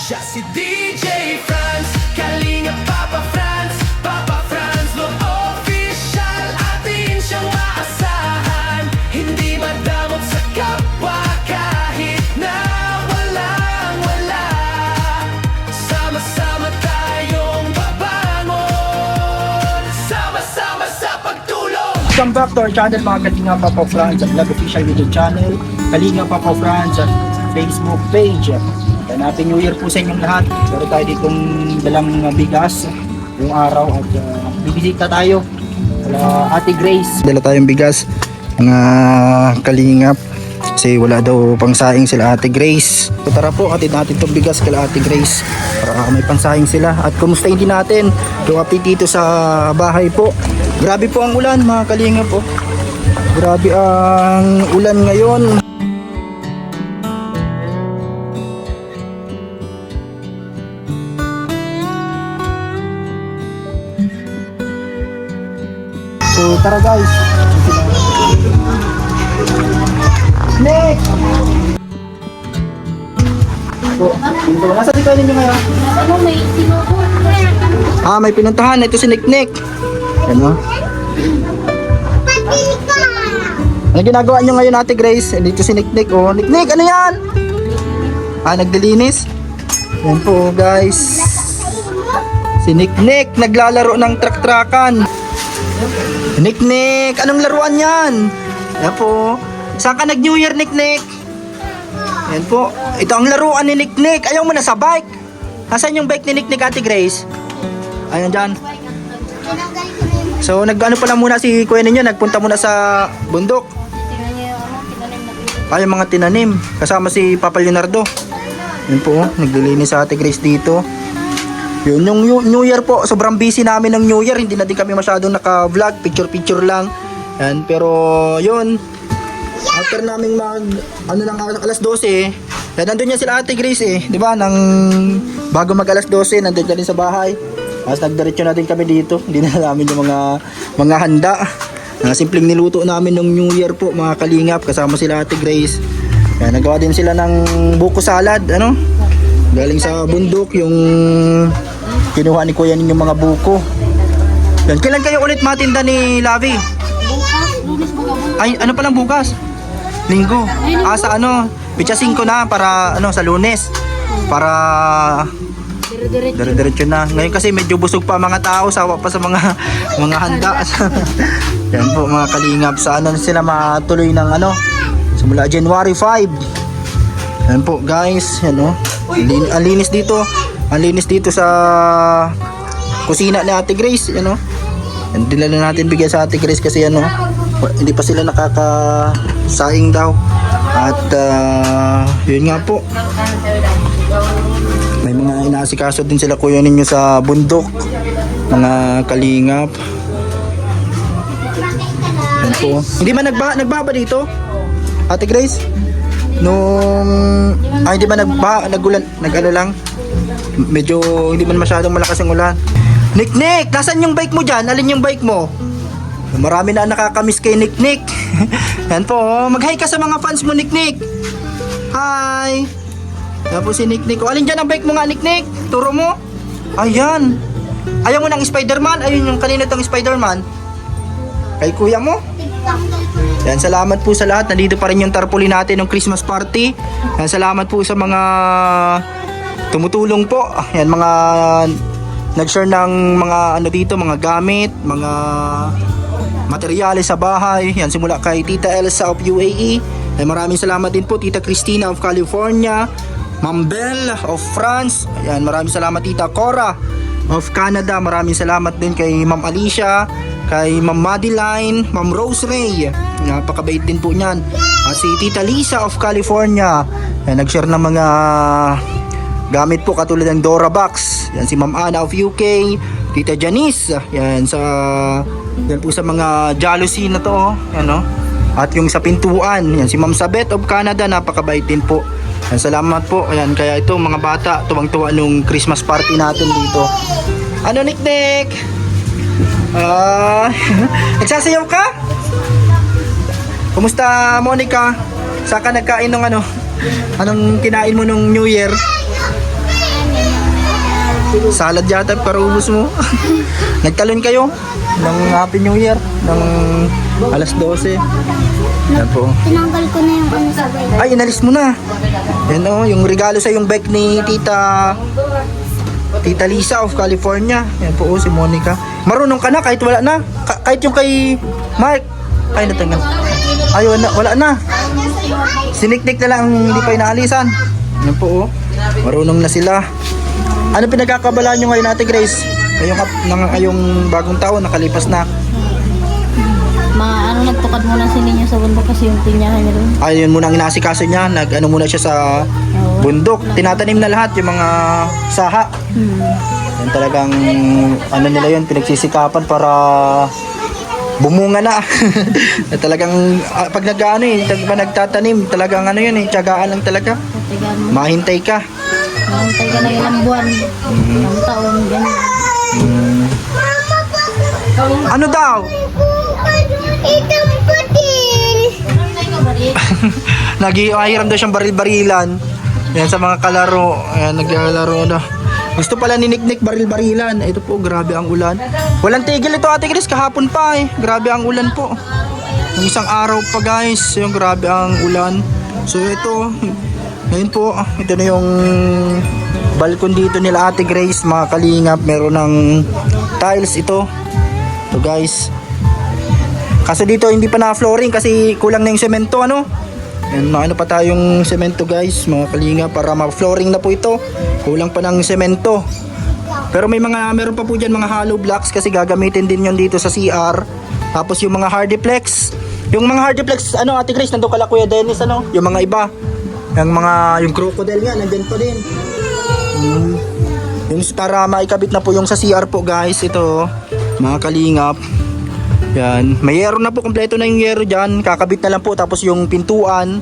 Siya si DJ Franz, Kalinga Papa Franz, Papa Franz no official, atin siyang maasahan. Hindi madamot sa kapwa kahit na walang wala. Sama-sama tayong babangon, sama-sama sa pagtulong. Welcome back to our channel mga Kalinga Papa Franz at Vlog Official YouTube channel, Kalinga Papa Franz at Facebook page. And Happy New Year po sa inyong lahat. Meron tayo ditong dalang bigas yung araw at bibisita tayo wala Ate Grace. Dala tayong bigas mga kalingap kasi wala daw pangsaing sila Ate Grace. So tara po, atid natin itong bigas kay Ate Grace para may pangsaing sila. At kumustahin din natin yung apit dito sa bahay po. Grabe po ang ulan mga kalingap po. Grabe ang ulan ngayon. So tara guys. Next. So, nasa di kayo ninyo ngayon? Ano, may sinubot. May pinuntahan. Ito si Nick. Ano? Ano ginagawa nyo ngayon Ate Grace? Dito si Nick. Oh, Nick, ano yan? Nagdilinis? Yan po guys. Si Nick, naglalaro ng truck-truckan. Nick, anong laruan yan? Yan po. Saan ka nag-New Year, Nick? Yan po. Ito ang laruan ni Nick. Ayaw mo na sa bike. Nasaan yung bike ni Nick, Ate Grace? Ayan dyan. So, nag-ano pala muna si kuya ninyo. Nagpunta muna sa bundok. Yung mga tinanim. Kasama si Papa Leonardo. Yan po. Naglilinis sa Ate Grace dito. Yun, yung New Year po, sobrang busy namin ng New Year. Hindi na din kami masyadong naka-vlog, picture lang. Yan, pero yun. After namin alas 12, nandun yan sila Ate Grace di ba? Bago mag alas 12, nandun ka din sa bahay. Tapos nagdiretso na din kami dito. Hindi na namin yung mga handa. Simpleng niluto namin ng New Year po, mga kalingap. Kasama sila Ate Grace. Yan, nagawa din sila ng buko salad, galing sa bundok, yung kinuha ni kuya ninyong mga buko. Yan. Kailan kayo ulit matinda ni Lavi? Bukas, lunes magabukas. Ay, ano palang bukas? Linggo. Sa Pitsa 5 na para sa Lunes. Para dire-diretso na. Ngayon kasi medyo busog pa mga tao, sawa pa sa mga handa. Yan po mga kalingap, sa sila matuloy ng simula January 5. Yan po guys, ang linis dito. Ang linis dito sa kusina ni Ate Grace, Dinala natin bigyan sa Ate Grace kasi hindi pa sila nakakasaing daw. At yun nga po. May mga inaasikaso din sila kuya ninyo sa bundok, mga kalingap. Yan po. Hindi man nagbaba dito, Ate Grace? Hindi ba nagulan, lang? Medyo hindi man masyadong malakas ang ulan. Nick, nasaan yung bike mo dyan? Alin yung bike mo? Marami na nakakamiss kay Nick. Yan po, mag-hi ka sa mga fans mo, Nick. Hi! Yan po si Nick. Alin dyan ang bike mo nga, Nick? Turo mo. Ayan. Ayaw mo ng Spider-Man? Ayun yung kanina tong Spider-Man. Kay kuya mo? Yan, salamat po sa lahat. Nandito pa rin yung tarpaulin natin ng Christmas party. Yan, salamat po sa mga tumutulong po. Yan, mga nag-share ng mga dito, mga gamit, mga materyales sa bahay. Yan, simula kay Tita Elsa of UAE. Yan, maraming salamat din po Tita Christina of California, Ma'am Belle of France. Yan, maraming salamat Tita Cora of Canada. Maraming salamat din kay Ma'am Alicia, kay Ma'am Madeline, Ma'am Rose Ray. Napakabait din po niyan. At si Tita Lisa of California. Yan, nag-share ng mga gamit po katulad ng Dora Box. Yan, si Ma'am Anna of UK, Tita Janice. Yan po sa mga jealousy na to. At yung sa pintuan. Yan, si Ma'am Sabet of Canada. Napakabait din po. Yan, salamat po. Ayan, kaya ito mga bata tuwang-tuwa nung Christmas party natin dito. Nick? Nagsasayaw ka? Kumusta, Monica? Saan ka nagkain ng anong kinain mo nung New Year? Salad yata parubos mo. Nagtalon kayo ng Happy New Year ng alas 12. Yan po. Tinanggal ko na yung ano sa bike. Ay, inalis mo na. Yan o, yung regalo sa yung bike ni Tita Lisa of California. Yan po si Monica. Marunong ka na kahit wala na. Kahit yung kay Mark. Ay, natanggal. Ay, wala na. Siniknik na lang, hindi pa inaalisan. Yan po marunong na sila. Ano pinagkakabalaan nyo ngayon, Ate Grace? Ngayong bagong taon, nakalipas na. Nagtukad muna si Ninyo sa bundok kasi yung pinyahan niya doon. Ayun muna ang inasikaso niya. Nag-ano muna siya sa bundok. Tinatanim na lahat yung mga saha. Yan talagang ano nila yun, pinagsisikapan para bumunga na. Talagang pag nagtatanim, talagang ano yun tiyagaan lang talaga. Mahintay ka. Mahintay ka na ilang buwan. Ilang taon, ganyan. Ano daw? Itong putin! Nag-iiram daw siyang baril-barilan. Yan sa mga kalaro. Ayan, naglalaro na. Gusto pala ni Nick baril-barilan. Ito po, grabe ang ulan. Walang tigil ito, Ate Chris, kahapon pa Grabe ang ulan po. Yung isang araw pa guys, yung grabe ang ulan. So ito, ngayon po, ito na yung balkon dito nila Ate Grace, mga kalingap. Meron ng tiles ito. Ito guys. Kaso dito hindi pa na-flooring kasi kulang na yung semento ano. And ano pa tayong semento guys, mga kalinga, para ma-flooring na po ito. Kulang pa ng semento. Pero meron pa po dyan mga hollow blocks kasi gagamitin din yon dito sa CR. Tapos yung mga hardiplex. Yung mga hardiplex, ano Ate Grace, nandun kala Kuya Dennis ano, yung mga iba. Yung crocodile nga, nandyan pa din. Yung para maikabit na po yung sa CR po guys, ito mga kalingap. Yan, may yero na po, kompleto na yung yero dyan. Kakabit na lang po, tapos yung pintuan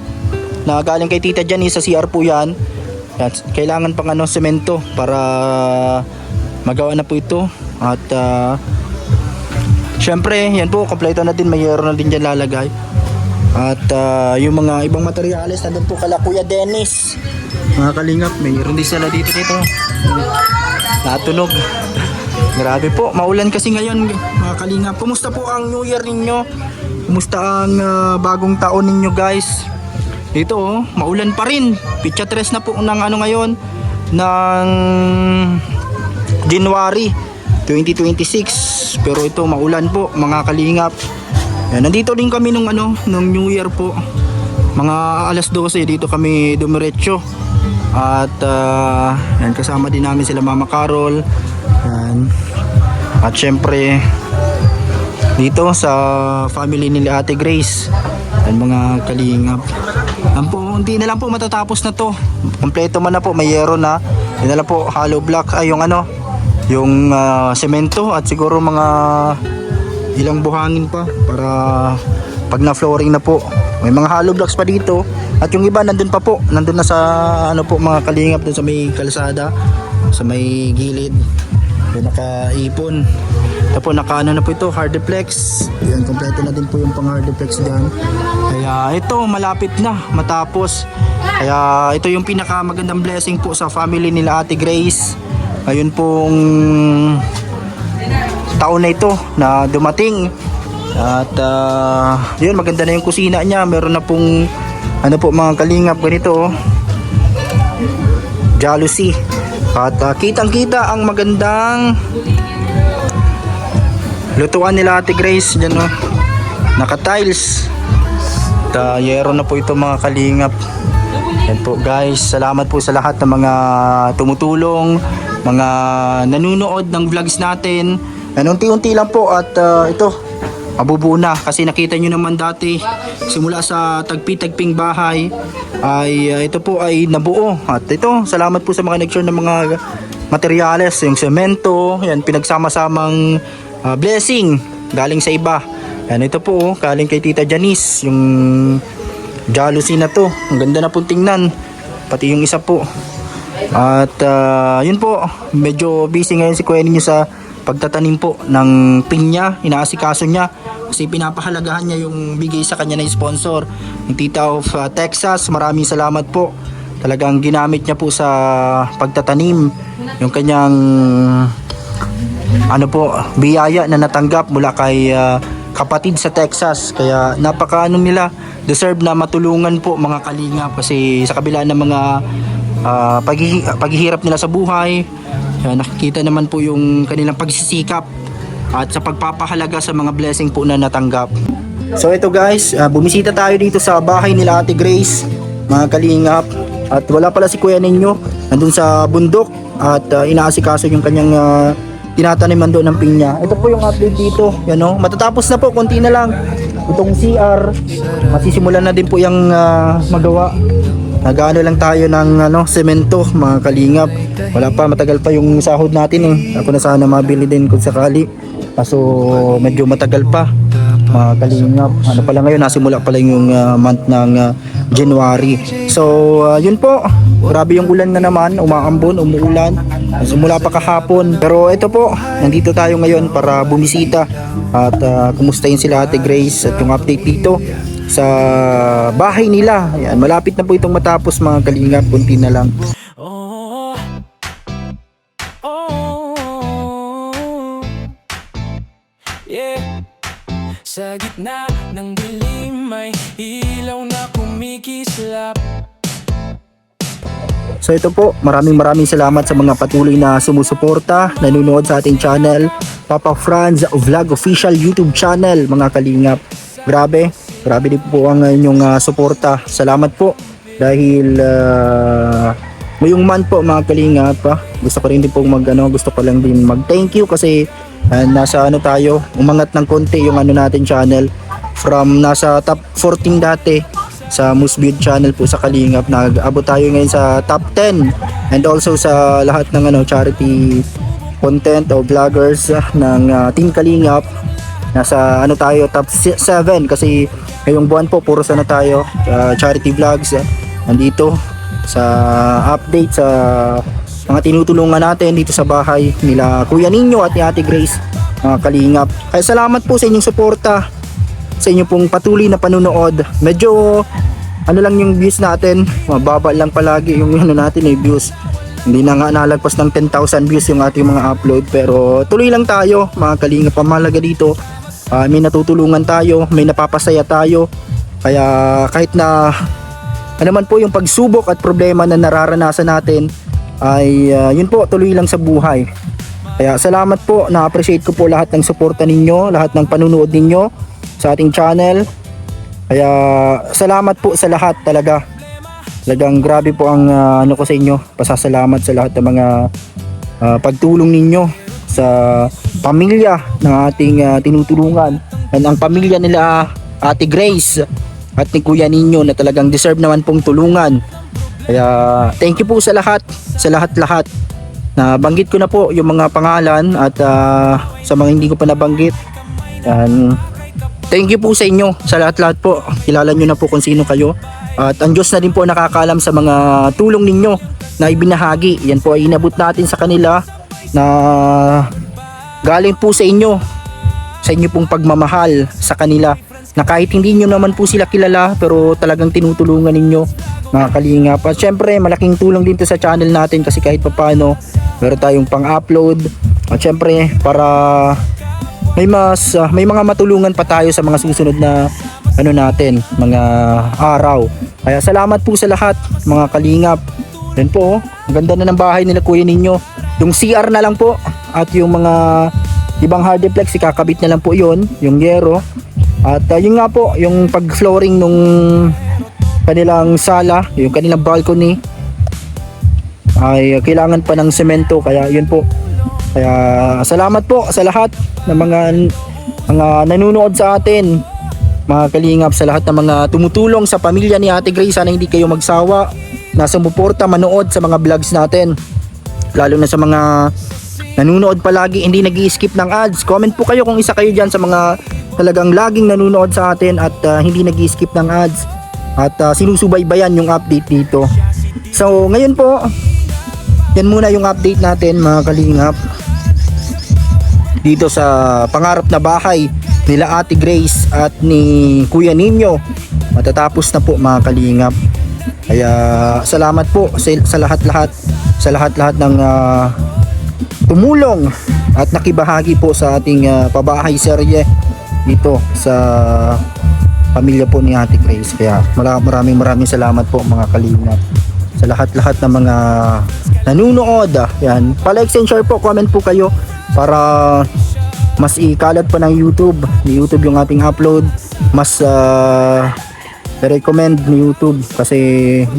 na galing kay Tita Janice sa CR po yan. Yan, kailangan pang semento para magawa na po ito. At syempre, yan po, kompleto na din, may yero na din dyan lalagay. At yung mga ibang materyales nandun po kala Kuya Dennis. Mga kalingap, mayroon din sila dito. Natunog. Grabe po, maulan kasi ngayon mga kalingap. Kumusta po ang New Year ninyo? Kumusta ang bagong taon ninyo guys? Dito maulan pa rin. Pitsa 3 na po ng ngayon ng January 2026. Pero ito maulan po mga kalingap. Yan, nandito din kami nung New Year po. Mga alas 12 dito kami dumiretso. At yan, kasama din namin sila Mama Carol. Yan. At syempre dito sa family nila Ate Grace. Yan mga kalingap. Hindi na lang po matatapos na to. Kompleto man na po, may yero na. Yan na lang po, hollow block ay yung semento at siguro mga ilang buhangin pa para pag na flooring na po. May mga hollow blocks pa dito. At yung iba nandun pa po. Nandun na sa mga kalingap dun sa may kalsada, sa may gilid. Yung nakaipon. Tapos na po ito, hardiplex. Yan, kompleto na din po yung pang hardiplex dyan. Kaya ito, malapit na matapos. Kaya ito yung pinakamagandang blessing po sa family nila Ate Grace. Ayun pong taon na ito na dumating. At yun, maganda na yung kusina niya. Meron na pong mga kalingap ganito. Jealousy. At kitang-kita ang magandang lutuan nila Ate Grace dyan naka-tiles. Yero na po ito mga kalingap. Yan po guys, salamat po sa lahat ng mga tumutulong, mga nanunood ng vlogs natin. Unti-unti lang po at ito mabubuo na kasi nakita nyo naman dati simula sa tagpi-tagping bahay ay ito po ay nabuo. At ito, salamat po sa mga nag-share ng mga materyales, yung semento, yan pinagsama-samang blessing galing sa iba. Yan, ito po galing kay Tita Janice, yung jealousy na to. Ang ganda na po tingnan, pati yung isa po. At yun po, medyo busy ngayon si Kuya ninyo sa pagtatanim po ng pinya. Inaasikaso niya kasi pinapahalagahan niya yung bigay sa kanya na sponsor, yung Tita of Texas. Maraming salamat po, talagang ginamit niya po sa pagtatanim yung kanyang ano po, biyaya na natanggap mula kay kapatid sa Texas. Kaya napaka ano nila, deserve na matulungan po mga kalingap, kasi sa kabila ng mga paghihirap nila sa buhay, nakikita naman po yung kanilang pagsisikap at sa pagpapahalaga sa mga blessing po na natanggap. So ito guys, bumisita tayo dito sa bahay nila Ate Grace, mga kalingap, at wala pala si Kuya Ninyo, nandun sa bundok at inaasikaso yung kanyang tinataniman doon ng pinya. Ito po yung update dito, yan o, matatapos na po, konti na lang itong CR, masisimulan na din po yung magawa. Nag-ano lang tayo ng semento, mga kalingap. Wala pa, matagal pa yung sahod natin eh. Ako na sana mabili din kung sakali, kaso medyo matagal pa, mga kalingap. Ano pala ngayon, nasimula pala yung month ng January. So yun po, grabe yung ulan na naman, umaambon, umuulan, simula pa kahapon. Pero ito po, nandito tayo ngayon para bumisita at kumustahin sila Ate Grace at yung update dito sa bahay nila. Ayan, malapit na po itong matapos, mga kalingap, kunti na lang. Oh, oh, yeah. Sa gitna ng dilim may ilaw na kumikislap. So ito po, maraming salamat sa mga patuloy na sumusuporta, nanonood sa ating channel, Papa Franz Vlog Official YouTube channel, mga kalingap. Grabe din po ang inyong suporta. Salamat po dahil ngayong month po, mga kalingap, gusto ko rin din pong gusto ko lang din mag-thank you kasi nasa tayo, umangat ng konti yung natin channel from nasa top 14 dati sa Musbid channel po sa Kalingap. Nag-abot tayo ngayon sa top 10 and also sa lahat ng charity content o vloggers ng Team Kalingap. Nasa tayo top 7 kasi ngayong buwan po puro tayo charity vlogs nandito sa update sa mga tinutulungan natin dito sa bahay nila Kuya Ninyo at ni Ate Grace, mga kalingap. Kaya salamat po sa inyong suporta, sa inyong pong patuloy na panunood. Medyo lang yung views natin, mababa lang palagi yung natin views. Hindi na nga nalagpas ng 10,000 views yung ating mga upload, pero tuloy lang tayo, mga kalingap. Pamahalaga dito, may natutulungan tayo, may napapasaya tayo. Kaya kahit na naman po yung pagsubok at problema na nararanasan natin, ay yun po, tuloy lang sa buhay. Kaya salamat po, na-appreciate ko po lahat ng suporta ninyo, lahat ng panunood ninyo sa ating channel. Kaya salamat po sa lahat talaga. Talagang grabe po ang ko sa inyo, pasasalamat sa lahat ng mga pagtulong ninyo sa pamilya ng ating tinutulungan, and ang pamilya nila Ate Grace at ni Kuya Ninyo na talagang deserve naman pong tulungan. Kaya thank you po sa lahat, sa lahat-lahat. Nabanggit ko na po yung mga pangalan at sa mga hindi ko pa nabanggit, thank you po sa inyo, sa lahat-lahat po. Kilala nyo na po kung sino kayo. At ang Diyos na din po nakakaalam sa mga tulong ninyo na ibinahagi. Yan po ay inabot natin sa kanila na galing po sa inyo pong pagmamahal sa kanila, na kahit hindi nyo naman po sila kilala, pero talagang tinutulungan ninyo, mga kalingap. At syempre malaking tulong din to sa channel natin kasi kahit papano meron tayong pang-upload. At syempre para may mga matulungan pa tayo sa mga susunod na natin, mga araw. Kaya salamat po sa lahat, mga kalingap. Yan po, ang ganda na ng bahay nila Kuya Ninyo. Yung CR na lang po at yung mga ibang hardiplex, ikakabit na lang po yon, yung yero. At yun nga po, yung pag-flooring nung kanilang sala, yung kanilang balcony ay kailangan pa ng semento. Kaya yun po. Kaya salamat po sa lahat ng mga nanonood sa atin, mga kalingap, sa lahat ng mga tumutulong sa pamilya ni Ate Grace. Sana hindi kayo magsawa na sumuporta, manood sa mga vlogs natin, lalo na sa mga nanonood palagi, hindi nag-i-skip ng ads. Comment po kayo kung isa kayo dyan sa mga talagang laging nanonood sa atin at hindi nag-i-skip ng ads at sinusubaybayan yung update dito. So ngayon po, yan muna yung update natin, mga kalingap, dito sa pangarap na bahay nila Ate Grace at ni Kuya Ninyo. Matatapos na po, mga kalingap. Kaya salamat po sa lahat-lahat, sa lahat-lahat ng tumulong at nakibahagi po sa ating pabahay serye dito sa pamilya po ni Ate Grace. Kaya maraming salamat po mga kalingap sa lahat-lahat ng mga nanunood. Yan, pa-like and share po, comment po kayo para mas ikalat pa ng YouTube yung ating upload, mas recommend ni YouTube kasi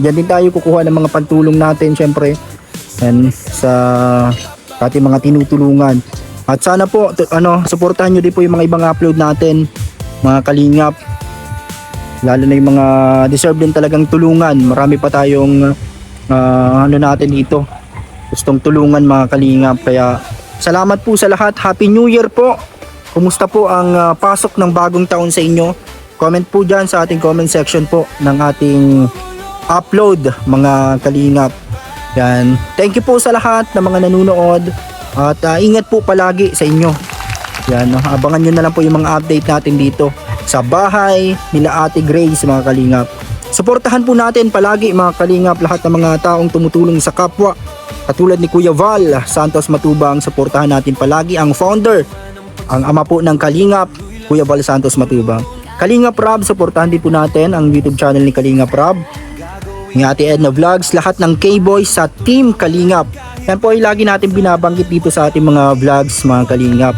diyan din tayo kukuha ng mga pagtulong natin syempre and sa ating mga tinutulungan. At sana po suportahan nyo din po yung mga ibang upload natin mga kalingap, lalo na yung mga deserve din talagang tulungan. Marami pa tayong natin dito gustong tulungan mga kalingap. Kaya salamat po sa lahat. Happy New Year po. Kumusta po ang pasok ng bagong taon sa inyo? Comment po dyan sa ating comment section po ng ating upload mga kalingap. Yan. Thank you po sa lahat ng mga nanonood at ingat po palagi sa inyo. Yan, abangan nyo na lang po yung mga update natin dito sa bahay nila Ate Grace mga kalingap. Suportahan po natin palagi mga kalingap lahat ng mga taong tumutulong sa kapwa. Katulad ni Kuya Val Santos Matubang, suportahan natin palagi ang founder, ang ama po ng Kalingap, Kuya Val Santos Matubang. Kalingap Rob, suportahan din po natin ang YouTube channel ni Kalingap Rob, ni Ate Edna Vlogs, lahat ng K-Boys sa Team Kalingap. Yan po ay lagi natin binabanggit dito sa ating mga vlogs mga Kalingap.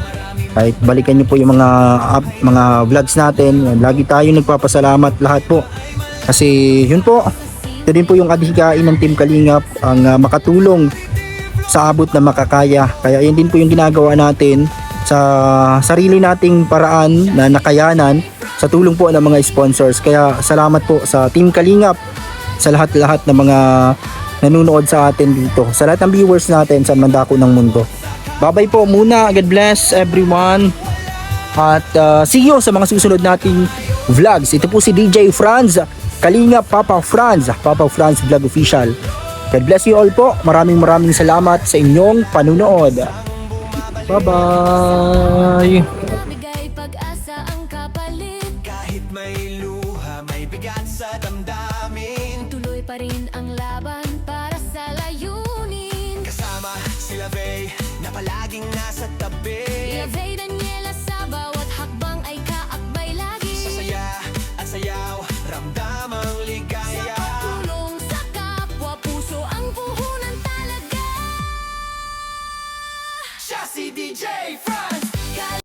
Kahit balikan nyo po yung mga vlogs natin, lagi tayo nagpapasalamat lahat po. Kasi yun po, ito din po yung adhikain ng Team Kalingap ang makatulong sa abot na makakaya. Kaya yun din po yung ginagawa natin sa sarili nating paraan na nakayanan sa tulong po ng mga sponsors. Kaya salamat po sa Team Kalingap, sa lahat-lahat ng mga nanonood sa atin dito, sa lahat ng viewers natin sa mandako ng mundo. Bye-bye po muna. God bless everyone. At see you sa mga susunod nating vlogs. Ito po si DJ Franz, Kalingap Papa Franz Vlog Official. God bless you all po. Maraming salamat sa inyong panunood. Bye-bye. Bigay pag-asa ang kapalit. Kahit may luha, may bigat sa damdamin.